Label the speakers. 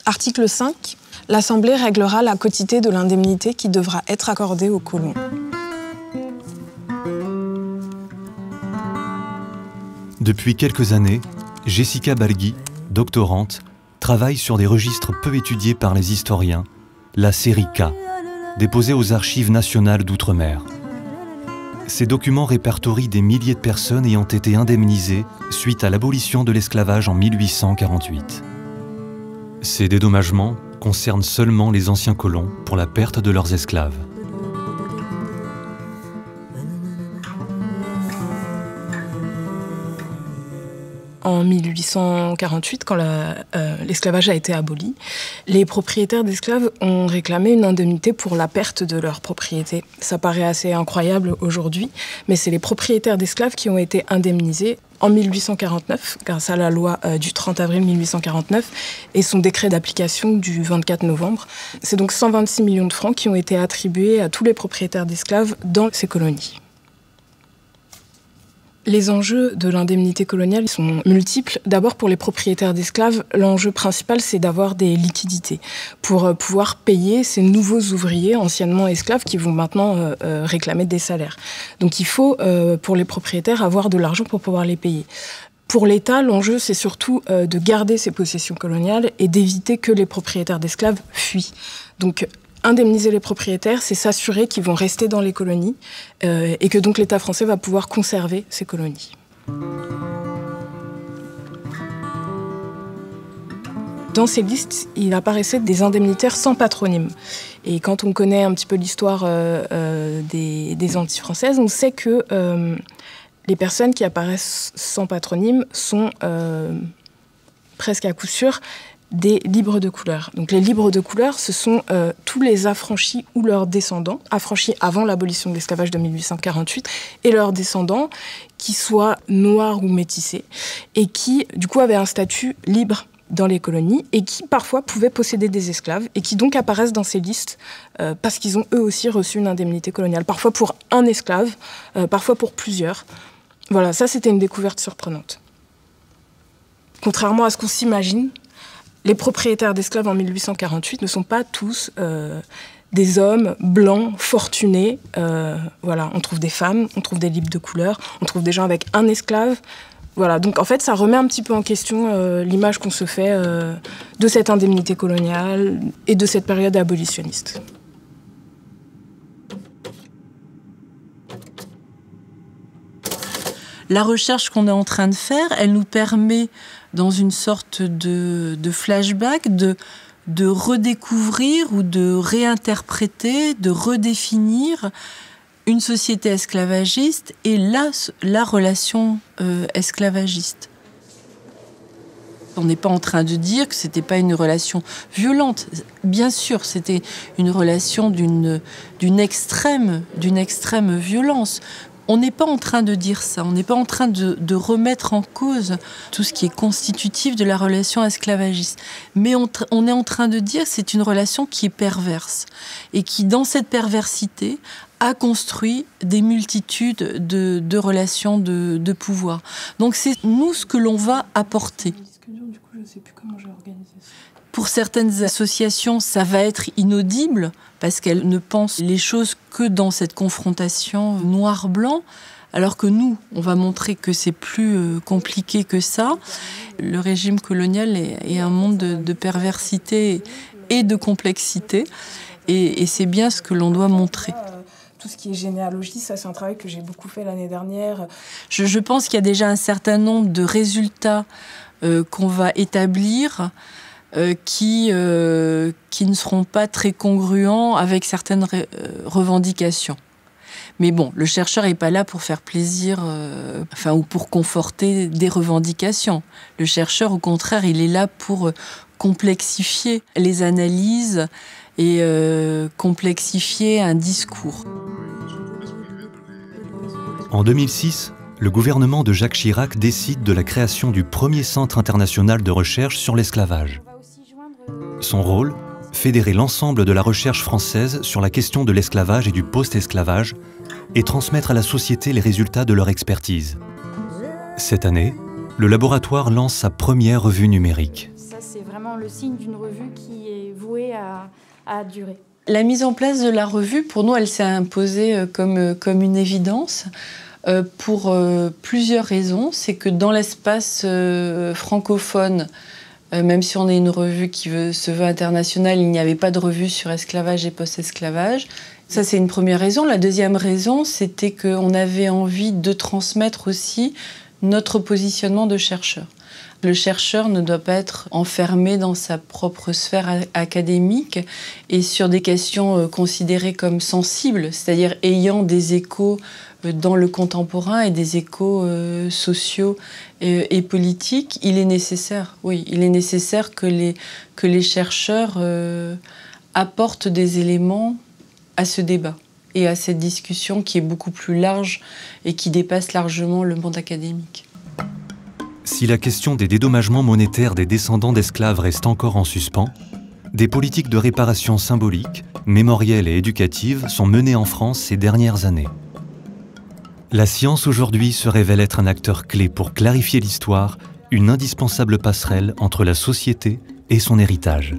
Speaker 1: Article 5. L'Assemblée réglera la quotité de l'indemnité qui devra être accordée aux colons.
Speaker 2: Depuis quelques années, Jessica Balgui, doctorante, travaille sur des registres peu étudiés par les historiens, la série K, déposée aux Archives nationales d'outre-mer. Ces documents répertorient des milliers de personnes ayant été indemnisées suite à l'abolition de l'esclavage en 1848. Ces dédommagements concernent seulement les anciens colons pour la perte de leurs esclaves.
Speaker 1: En 1848, quand l'esclavage a été aboli, les propriétaires d'esclaves ont réclamé une indemnité pour la perte de leur propriété. Ça paraît assez incroyable aujourd'hui, mais c'est les propriétaires d'esclaves qui ont été indemnisés en 1849, grâce à la loi du 30 avril 1849 et son décret d'application du 24 novembre. C'est donc 126 millions de francs qui ont été attribués à tous les propriétaires d'esclaves dans ces colonies. Les enjeux de l'indemnité coloniale sont multiples. D'abord, pour les propriétaires d'esclaves, l'enjeu principal, c'est d'avoir des liquidités pour pouvoir payer ces nouveaux ouvriers anciennement esclaves qui vont maintenant réclamer des salaires. Donc il faut, pour les propriétaires, avoir de l'argent pour pouvoir les payer. Pour l'État, l'enjeu, c'est surtout de garder ses possessions coloniales et d'éviter que les propriétaires d'esclaves fuient. Donc, indemniser les propriétaires, c'est s'assurer qu'ils vont rester dans les colonies et que donc l'État français va pouvoir conserver ces colonies. Dans ces listes, il apparaissait des indemnitaires sans patronyme. Et quand on connaît un petit peu l'histoire des Antilles françaises, on sait que les personnes qui apparaissent sans patronyme sont presque à coup sûr des libres de couleur. Donc les libres de couleur, ce sont tous les affranchis ou leurs descendants, affranchis avant l'abolition de l'esclavage de 1848, et leurs descendants qui soient noirs ou métissés, et qui, du coup, avaient un statut libre dans les colonies, et qui, parfois, pouvaient posséder des esclaves, et qui donc apparaissent dans ces listes, parce qu'ils ont eux aussi reçu une indemnité coloniale, parfois pour un esclave, parfois pour plusieurs. Voilà, ça c'était une découverte surprenante. Contrairement à ce qu'on s'imagine, les propriétaires d'esclaves en 1848 ne sont pas tous des hommes blancs, fortunés. Voilà, on trouve des femmes, on trouve des libres de couleur, on trouve des gens avec un esclave. Voilà, donc en fait, ça remet un petit peu en question l'image qu'on se fait de cette indemnité coloniale et de cette période abolitionniste.
Speaker 3: La recherche qu'on est en train de faire, elle nous permet, dans une sorte de flashback, de redécouvrir ou de réinterpréter, de redéfinir une société esclavagiste et la relation esclavagiste. On n'est pas en train de dire que c'était pas une relation violente. Bien sûr, c'était une relation d'une extrême violence. On n'est pas en train de dire ça, on n'est pas en train de remettre en cause tout ce qui est constitutif de la relation esclavagiste. Mais on est en train de dire que c'est une relation qui est perverse et qui, dans cette perversité, a construit des multitudes de relations de pouvoir. Donc c'est nous ce que l'on va apporter.
Speaker 1: Du coup, je sais plus comment j'ai organisé ça.
Speaker 3: Pour certaines associations, ça va être inaudible parce qu'elles ne pensent les choses que dans cette confrontation noir-blanc, alors que nous, on va montrer que c'est plus compliqué que ça. Le régime colonial est un monde de perversité et de complexité, et c'est bien ce que l'on doit montrer.
Speaker 1: Tout ce qui est généalogie, ça c'est un travail que j'ai beaucoup fait l'année dernière.
Speaker 3: Je pense qu'il y a déjà un certain nombre de résultats qu'on va établir qui ne seront pas très congruents avec certaines revendications. Mais bon, le chercheur n'est pas là pour faire plaisir, ou pour conforter des revendications. Le chercheur, au contraire, il est là pour complexifier les analyses et complexifier un discours.
Speaker 2: En 2006, le gouvernement de Jacques Chirac décide de la création du premier centre international de recherche sur l'esclavage. Son rôle, fédérer l'ensemble de la recherche française sur la question de l'esclavage et du post-esclavage et transmettre à la société les résultats de leur expertise. Cette année, le laboratoire lance sa première revue numérique.
Speaker 4: Ça, c'est vraiment le signe d'une revue qui est vouée à durer.
Speaker 3: La mise en place de la revue, pour nous, elle s'est imposée comme une évidence pour plusieurs raisons. C'est que dans l'espace francophone, même si on est une revue qui se veut internationale, il n'y avait pas de revue sur esclavage et post-esclavage. Ça, c'est une première raison. La deuxième raison, c'était qu'on avait envie de transmettre aussi notre positionnement de chercheur. Le chercheur ne doit pas être enfermé dans sa propre sphère académique et sur des questions considérées comme sensibles, c'est-à-dire ayant des échos dans le contemporain et des échos sociaux et politiques. Il est nécessaire que les chercheurs apportent des éléments à ce débat et à cette discussion qui est beaucoup plus large et qui dépasse largement le monde académique.
Speaker 2: Si la question des dédommagements monétaires des descendants d'esclaves reste encore en suspens, des politiques de réparation symbolique, mémorielles et éducatives sont menées en France ces dernières années. La science aujourd'hui se révèle être un acteur clé pour clarifier l'histoire, une indispensable passerelle entre la société et son héritage.